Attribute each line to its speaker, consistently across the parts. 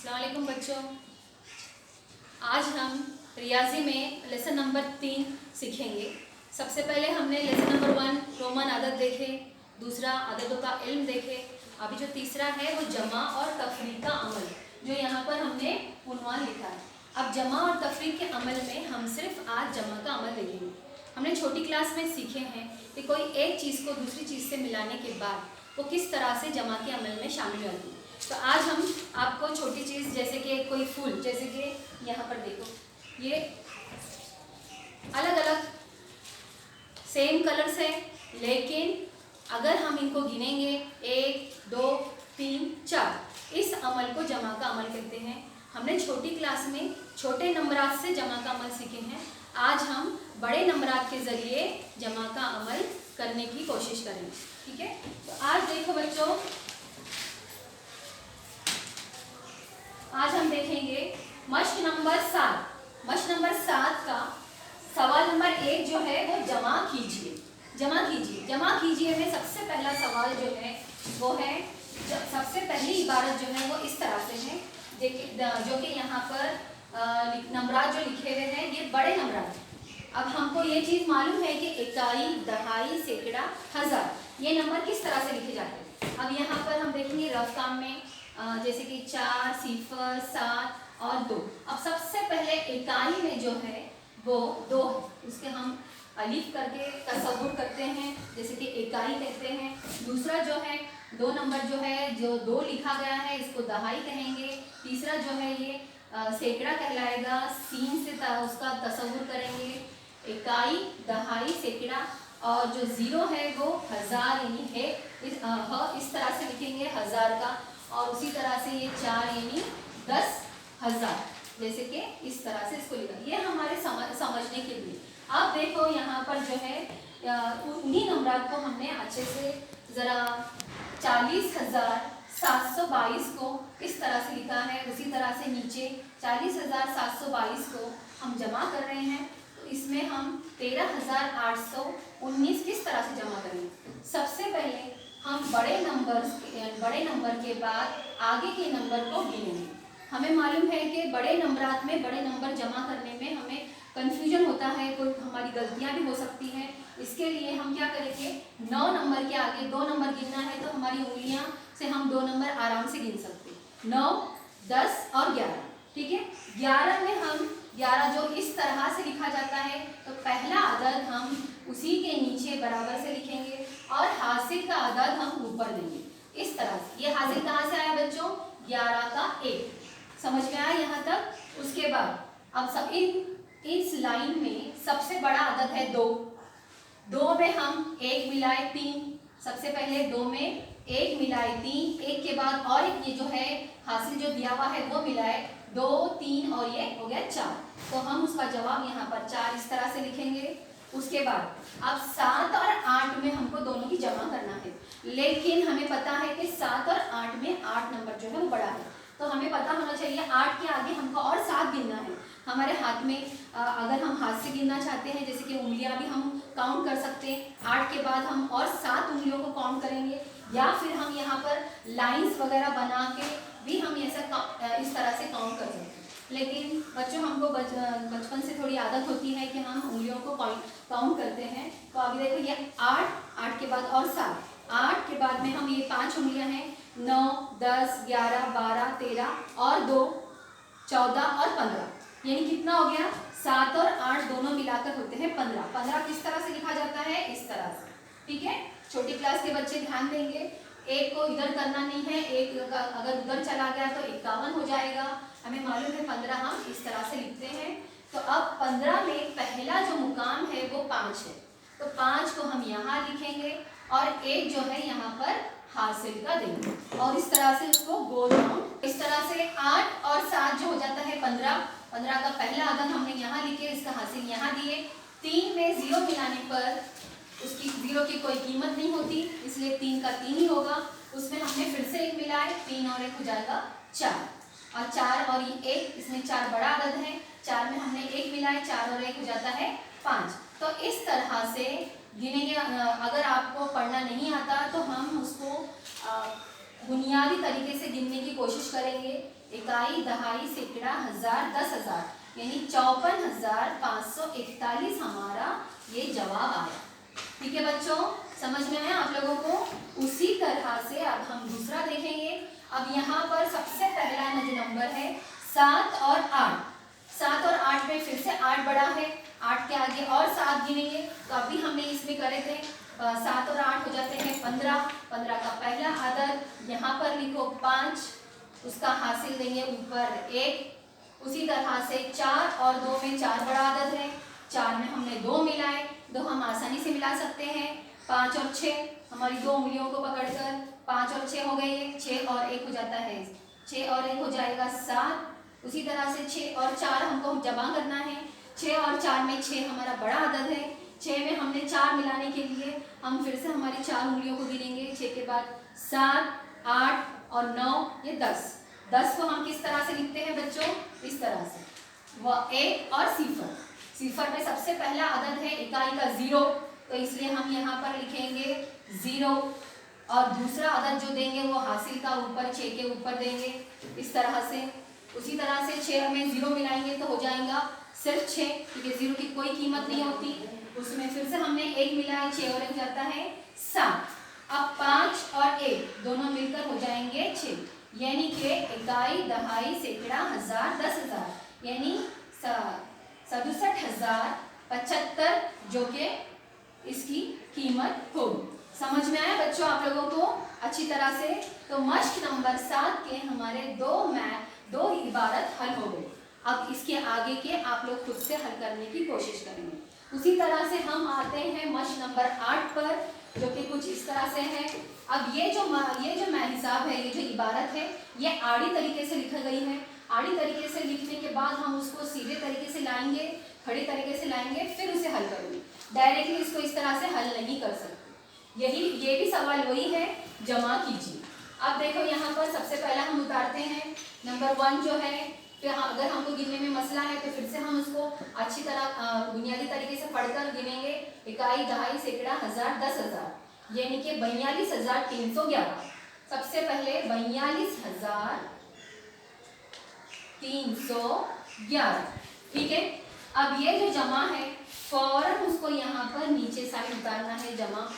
Speaker 1: अस्सलाम वालेकुम बच्चों। आज हम रियाजी में लेसन नंबर 3 सीखेंगे। सबसे पहले हमने लेसन नंबर 1 रोमन आदत देखे, दूसरा आदतों का इल्म देखे। अभी जो तीसरा है वो जमा और तफरीक का अमल, जो यहाँ पर हमने उन्वान लिखा है। अब जमा और तफरीक के अमल में हम सिर्फ आज जमा का अमल देखेंगे। हमने छोटी क्लास में सीखे हैं कि कोई एक चीज़ को दूसरी चीज़ से मिलाने के बाद वो किस तरह से जमा के अमल में शामिल होती है। तो आज हम आपको छोटी चीज़ जैसे कि कोई फूल, जैसे कि यहाँ पर देखो, ये अलग अलग सेम कलर्स है, लेकिन अगर हम इनको गिनेंगे 1 2 3 4, इस अमल को जमा का अमल कहते हैं। हमने छोटी क्लास में छोटे नंबरात से जमा का अमल सीखे हैं। आज हम बड़े नंबरात के ज़रिए जमा का अमल करने की कोशिश करेंगे। ठीक है, तो आज देखो बच्चों, आज हम देखेंगे मश्क नंबर 7। मश्क नंबर 7 का सवाल नंबर 1 जो है वो जमा कीजिए। जमा कीजिए, जमा कीजिए में सबसे पहला सवाल जो है वो है, सबसे पहली इबारत जो है वो इस तरह से है, जो कि यहाँ पर नंबरात जो लिखे हुए हैं ये बड़े नंबरात हैं। अब हमको ये चीज़ मालूम है कि इकाई, दहाई, सैकड़ा, हज़ार, ये नंबर किस तरह से लिखे जाते हैं। अब यहाँ पर हम देखेंगे रफ काम में, जैसे कि 4, 0, 7 और 2। अब सबसे पहले इकाई में जो है वो 2 है, उसके हम अलिफ करके तसव्वुर करते हैं, जैसे कि इकाई कहते हैं। दूसरा जो है 2 नंबर जो है, जो 2 लिखा गया है, इसको दहाई कहेंगे। तीसरा जो है ये सैकड़ा कहलाएगा, सीन से उसका तसव्वुर करेंगे, इकाई, दहाई, सैकड़ा। और जो 0 है वो हज़ार यानी है, इस तरह से लिखेंगे हज़ार का। और उसी तरह से ये 4 यानी 10,000, जैसे कि इस तरह से इसको लिखा। ये हमारे समझने के लिए। अब देखो यहाँ पर जो है उन्हीं नंबरात को हमने अच्छे से ज़रा 40,722 को इस तरह से लिखा है। उसी तरह से नीचे 40,722 को हम जमा कर रहे हैं। तो इसमें हम 13,819 किस तरह से जमा करेंगे। सबसे पहले हम बड़े नंबर के बाद आगे के नंबर को गिनेंगे। हमें मालूम है कि बड़े नंबरात में बड़े नंबर जमा करने में हमें कंफ्यूजन होता है, कोई हमारी गलतियां भी हो सकती हैं। इसके लिए हम क्या करेंगे, 9 नंबर के आगे 2 नंबर गिनना है तो हमारी उंगलियां से हम 2 नंबर आराम से गिन सकते हैं, 9, 10 और 11। ठीक है, 11 में हम 11 जो इस तरह से लिखा जाता है, तो पहला अदद हम उसी के नीचे बराबर से लिखेंगे और हासिल का अदद हम ऊपर देंगे इस तरह से। ये हासिल कहाँ से आया बच्चों, 11 का 1। समझ में आया यहाँ तक। उसके बाद अब सब इस लाइन में सबसे बड़ा अदद है 2। 2 में हम 1 मिलाए 3। सबसे पहले 2 में 1 मिलाए 3, 1 के बाद और एक ये जो है हासिल जो दिया हुआ है वो मिलाए 2, 3 और ये हो गया 4। तो हम उसका जवाब यहाँ पर 4 इस तरह से लिखेंगे। उसके बाद अब 7 और 8 में हमको दोनों की जमा करना है, लेकिन हमें पता है कि 7 और 8 में 8 नंबर जो है वो बड़ा है, तो हमें पता होना चाहिए 8 के आगे हमको और 7 गिनना है। हमारे हाथ में अगर हम हाथ से गिनना चाहते हैं, जैसे कि उंगलियां भी हम काउंट कर सकते हैं, 8 के बाद हम और 7 उंगलियों को काउंट करेंगे, या फिर हम यहाँ पर लाइंस वगैरह बना के भी हम ऐसा इस तरह से काउंट कर सकते हैं। लेकिन बच्चों हमको बचपन से थोड़ी आदत होती है कि हम उंगलियों को काउंट करते हैं। तो अभी देखो ये 8 के बाद और 7, 8 के बाद में हम ये 5 उंगलियां हैं, 9, 10, 11, 12, 13 और 2, 14 और 15, यानी कितना हो गया, 7 और 8 दोनों मिलाकर होते हैं 15। 15 किस तरह से लिखा जाता है, इस तरह से। ठीक है, छोटी क्लास के बच्चे ध्यान देंगे, एक को इधर करना नहीं है, एक अगर उधर चला गया तो 51 हो जाएगा। हमें मालूम है 15 हम इस तरह से लिखते हैं। तो अब 15 में पहला जो मुकाम है वो 5 है, तो 5 को हम यहाँ लिखेंगे और 1 जो है यहाँ पर हासिल का देंगे और इस तरह से उसको गोल राउंड। इस तरह से 8 और 7 जो हो जाता है 15। 15 का पहला अदद हमने यहाँ लिखे, इसका हासिल यहाँ दिए। 3 में 0 मिलाने पर उसकी 0 की कोई कीमत नहीं होती, इसलिए 3 का 3 ही होगा। उसमें हमने फिर से 1 मिलाए, 3 और 1 हो जाएगा 4, और 4 और 1, इसमें 4 बड़ा अदद है, 4 में हमने 1 मिलाए, 4 और 1 हो जाता है 5। तो इस तरह से गिनेंगे। अगर आपको पढ़ना नहीं आता तो हम उसको बुनियादी तरीके से गिनने की कोशिश करेंगे इकाई, दहाई, सैकड़ा, हजार, 10,000 यानी 54,541 हमारा ये जवाब आया। ठीक है बच्चों, समझ में आया आप लोगों को। उसी तरह से अब हम दूसरा देखेंगे। अब यहाँ पर सबसे पहला जो नंबर है 7 और 8। 7 और 8 में फिर से 8 बड़ा है, 8 के आगे और 7 गिनेंगे। तो अभी हमने इसमें करे थे 7 और 8 हो जाते हैं 15। 15 का पहला आदर यहाँ पर लिखो 5, उसका हासिल देंगे ऊपर 1। उसी तरह से 4 और 2 में 4 बड़ा आदद है, 4 में हमने 2 मिलाए, 2 हम आसानी से मिला सकते हैं। 5 और 6 हमारी 2 उंगलियों को पकड़कर 5 और 6 हो गए, 6 और 1 हो जाता है, 6 और 1 हो जाएगा 7। उसी तरह से 6 और 4 हमको जमा करना है, 6 और 4 में 6 हमारा बड़ा आदद है, 6 में हमने 4 मिलाने के लिए हम फिर से हमारी 4 उंगलियों को गिनेंगे। 6 के बाद 7, 8 और 9 ये 10। 10 को हम किस तरह से लिखते हैं बच्चों? इस तरह से, वह 1 और सिफर। सिफर में सबसे पहला अदद है इकाई का 0, तो इसलिए हम यहाँ पर लिखेंगे 0। और दूसरा अदद जो देंगे वो हासिल का ऊपर 6 के ऊपर देंगे इस तरह से। उसी तरह से 6 में 0 मिलाएंगे तो हो जाएगा सिर्फ 6, क्योंकि 0 की कोई कीमत नहीं होती। उसमें फिर से हमने 1 मिलाया, 6 और 1 जाता है 7। अब 5 और 1 दोनों मिलकर हो जाएंगे 6, यानी कि इकाई, दहाई, सैकड़ा, हजार, 10,000 यानी 67,075 जो कि इसकी कीमत होगी। समझ में आया बच्चों आप लोगों को अच्छी तरह से? तो मश्क नंबर 7 के हमारे 2 इबारत हल हो गए। अब इसके आगे के आप लोग खुद से हल करने की कोशिश करेंगे। उसी तरह से हम आते हैं मश्क नंबर 8 पर, जो कि कुछ इस तरह से है। अब ये जो हिसाब है, ये जो इबारत है, ये आड़ी तरीके से लिखी गई है। आड़ी तरीके से लिखने के बाद हम उसको सीधे तरीके से लाएंगे, खड़े तरीके से लाएंगे, फिर उसे हल करेंगे। डायरेक्टली इसको इस तरह से हल नहीं कर सकते। ये भी सवाल वही है, जमा कीजिए। अब देखो यहाँ पर सबसे पहला हम उतारते हैं नंबर 1 जो है। फिर अगर हमको गिनने में मसला है तो फिर से हम उसको अच्छी तरह बुनियादी तरीके से पढ़कर गिनेंगे। इकाई, दहाई, सैकड़ा, हजार, 10,000 यानी कि 42,311। सबसे पहले 42,311, ठीक है। अब ये जो जमा है फौरन उसको यहाँ पर नीचे साइड उतारना है, जमा।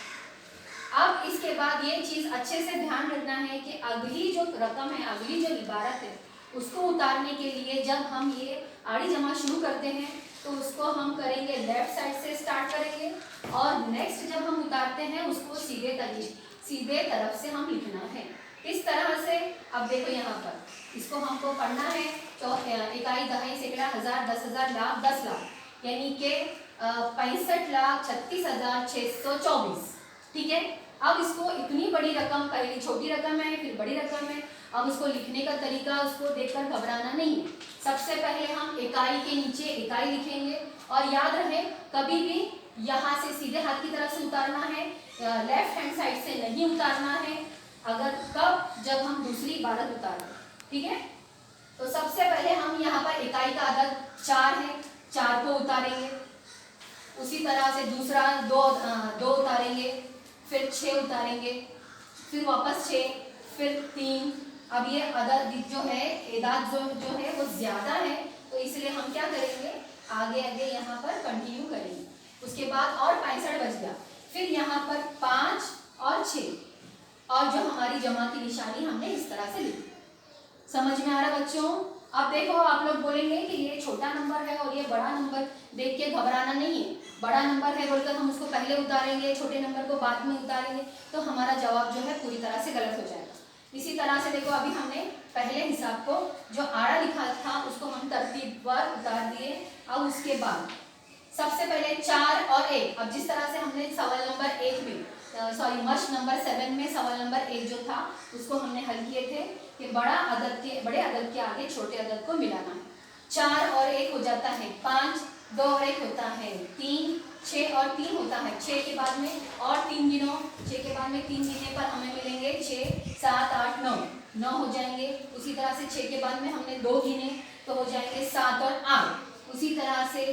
Speaker 1: अब इसके बाद ये चीज अच्छे से ध्यान रखना है कि अगली जो रकम है, अगली जो इबारत है, उसको उतारने के लिए जब हम ये आड़ी जमा शुरू करते हैं तो उसको हम करेंगे लेफ्ट साइड से स्टार्ट करेंगे, और नेक्स्ट जब हम उतारते हैं उसको सीधे तरफ से हम लिखना है इस तरह से। अब देखो यहाँ पर इसको हमको पढ़ना है, तो इकाई, दहाई, सैकड़ा, हजार, 10,000, लाख, 10 लाख यानी कि 65,36,624, ठीक है। अब इसको इतनी बड़ी रकम, पहले छोटी रकम है फिर बड़ी रकम है, अब उसको लिखने का तरीका उसको देखकर घबराना नहीं है। सबसे पहले हम इकाई के नीचे इकाई लिखेंगे, और याद रहे कभी भी यहाँ से सीधे हाथ की तरफ से उतारना है, लेफ्ट हैंड साइड से नहीं उतारना है। अगर कब? जब हम दूसरी इबारत उतारें, ठीक है। तो सबसे पहले हम यहाँ पर इकाई का अदद 4 है, 4 को उतारेंगे। उसी तरह से दूसरा 2 उतारेंगे, फिर 6 उतारेंगे, फिर वापस 6, फिर 3। अब ये अदद जो है, एदाद जो है वो ज्यादा है, तो इसलिए हम क्या करेंगे, आगे यहाँ पर कंटिन्यू करेंगे। उसके बाद और 65 बच गया, फिर यहाँ पर 5 और 6, और जो हमारी जमा की निशानी हमने इस तरह से लिखी। समझ में आ रहा बच्चों? अब देखो आप लोग बोलेंगे कि ये छोटा नंबर है और ये बड़ा नंबर, देख के घबराना नहीं है। बड़ा नंबर है बोलकर हम उसको पहले उतारेंगे, छोटे नंबर को बाद में उतारेंगे, तो हमारा जवाब जो है पूरी तरह से गलत हो जाएगा। इसी तरह से देखो अभी हमने पहले हिसाब को जो आड़ा लिखा था उसको हम तरतीबवार उतार दिए। अब उसके बाद सबसे पहले 4 और 1, अब जिस तरह से हमने सवाल नंबर 1 में मश्क नंबर 7 में सवाल नंबर 1 जो था उसको हमने हल किए थे कि बड़े अदद के आगे छोटे अदद को मिलाना है। 4 और 1 हो जाता है 5, 2 और 1 होता है 3, 6 और 3 होता है 6 के बाद में और 3 गिनो, 6 के बाद में 3 गिनने पर हमें मिलेंगे 6, 7, 8, 9 हो जाएंगे। उसी तरह से 6 के बाद में हमने 2 गिने तो हो जाएंगे 7 और 8। उसी तरह से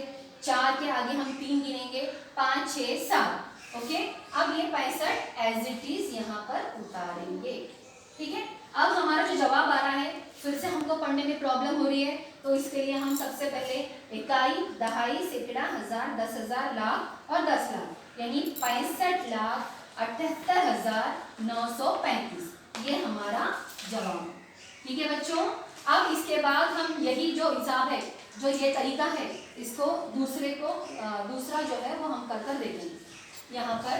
Speaker 1: 4 के आगे हम 3 गिनेंगे, 5, 6, 7। ओके, अब ये 65 एज इट इज यहाँ पर उतारेंगे, ठीक है। अब हमारा जो जवाब आ रहा है फिर से हमको पढ़ने में प्रॉब्लम हो रही है, तो इसके लिए हम सबसे पहले इकाई, दहाई, सैकड़ा, हजार, 10,000, लाख और 10 लाख यानी 65,78,935 ये हमारा जवाब है। ठीक है बच्चों, अब इसके बाद हम यही जो हिसाब है, जो ये तरीका है, इसको दूसरा जो है वो हम कर देखेंगे। यहाँ पर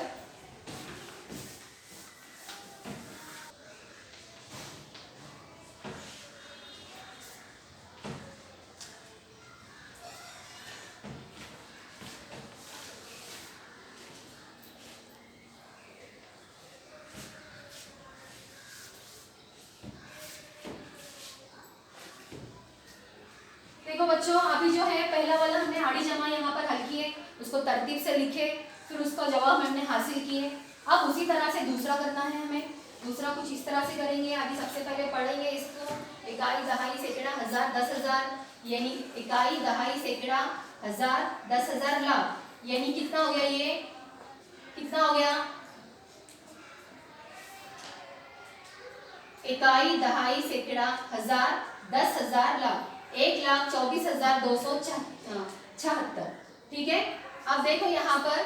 Speaker 1: देखो बच्चों, अभी जो है पहला वाला हमने आड़ी जमा यहाँ पर हल किए, उसको तरतीब से लिखे, फिर उसका जवाब हमने हासिल किए। अब उसी तरह से दूसरा करना है हमें। दूसरा कुछ इस तरह से करेंगे। अभी सबसे पहले पढ़ेंगे इसको, इकाई, दहाई, सैकड़ा, हजार, 10,000 यानी इकाई, दहाई, सैकड़ा, हजार, 10,000, लाख यानी कितना हो गया, ये कितना हो गया, इकाई, दहाई, सैकड़ा, हजार, 10,000, लाख 1,24,276। ठीक है, अब देखो यहाँ पर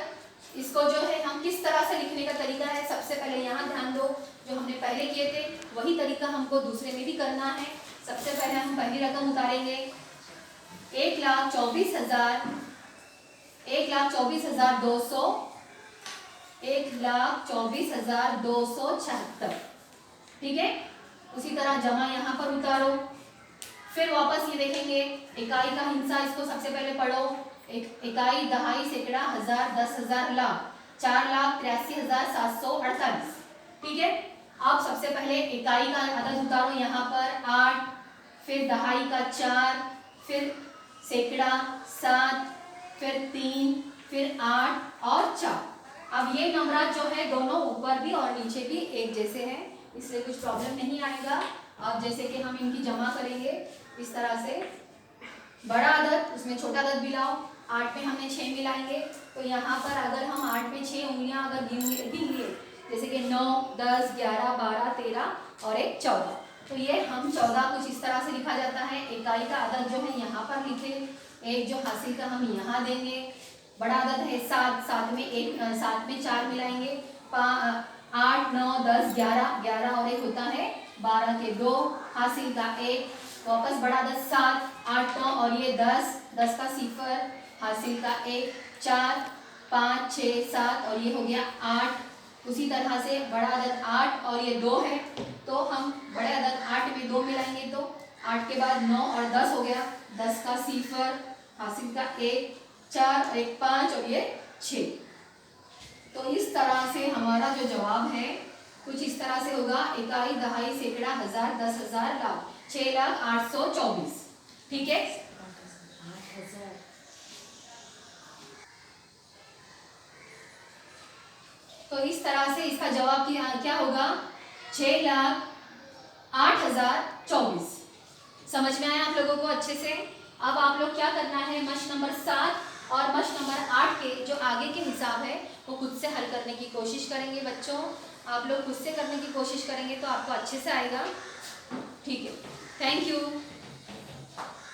Speaker 1: इसको जो है हम किस तरह से लिखने का तरीका है। सबसे पहले यहाँ ध्यान दो, जो हमने पहले किए थे वही तरीका हमको दूसरे में भी करना है। सबसे पहले हम पहली रकम उतारेंगे, 1,24,276। ठीक है, उसी तरह जमा यहाँ पर उतारो। फिर वापस ये देखेंगे इकाई का हिस्सा, इसको सबसे पहले पढ़ो, इकाई, दहाई, सैकड़ा, हजार, 10,000, लाख 4,83,748। ठीक है, अब सबसे पहले इकाई का अदद उतारो, यहाँ पर 8, फिर दहाई का 4, फिर सैकड़ा 7, फिर 3, फिर 8 और 4। अब ये नंबरात जो है दोनों ऊपर भी और नीचे भी एक जैसे हैं, इसलिए कुछ प्रॉब्लम नहीं आएगा। अब जैसे कि हम इनकी जमा करेंगे इस तरह से, बड़ा अदद उसमें छोटा अदद मिलाओ। 8 में हमने 6 मिलाएंगे, तो यहाँ पर अगर हम 8 में 6 उंगलियां अगर गिन लिए, जैसे कि 9, 10, 11, 12, 13 और एक 14, तो ये हम 14 कुछ इस तरह से लिखा जाता है। इकाई का अदद जो है यहाँ पर लिखे, एक जो हासिल का हम यहाँ देंगे। बड़ा अदद है 7, 7 में 4 मिलाएंगे, 8, 9, 10, 11 और एक होता है 12 के 2, हासिल का 1, वापस बड़ा अदद 7, 8, 9 और ये 10 का 0, हासिल का 1, 4, 5, 6, 7 और ये हो गया 8। उसी तरह से बड़ा अदद 8 और ये 2 है, तो हम बड़े अदद 8 में 2 मिलाएंगे, तो 8 के बाद 9 और 10 हो गया, 10 का 0, हासिल का 1, 4 और एक 5 और ये 6। तो इस तरह से हमारा जो जवाब है कुछ इस तरह से होगा, इकाई, दहाई, सैकड़ा, हजार, 10,000, लाख 6,08,24। ठीक है, तो इस तरह से इसका जवाब क्या होगा, 6,08,024। समझ में आया आप लोगों को अच्छे से। अब आप लोग क्या करना है, मश नंबर 7 और मश नंबर 8 के जो आगे के हिसाब है वो खुद से हल करने की कोशिश करेंगे। बच्चों आप लोग खुद से करने की कोशिश करेंगे तो आपको अच्छे से आएगा। ठीक है, थैंक यू।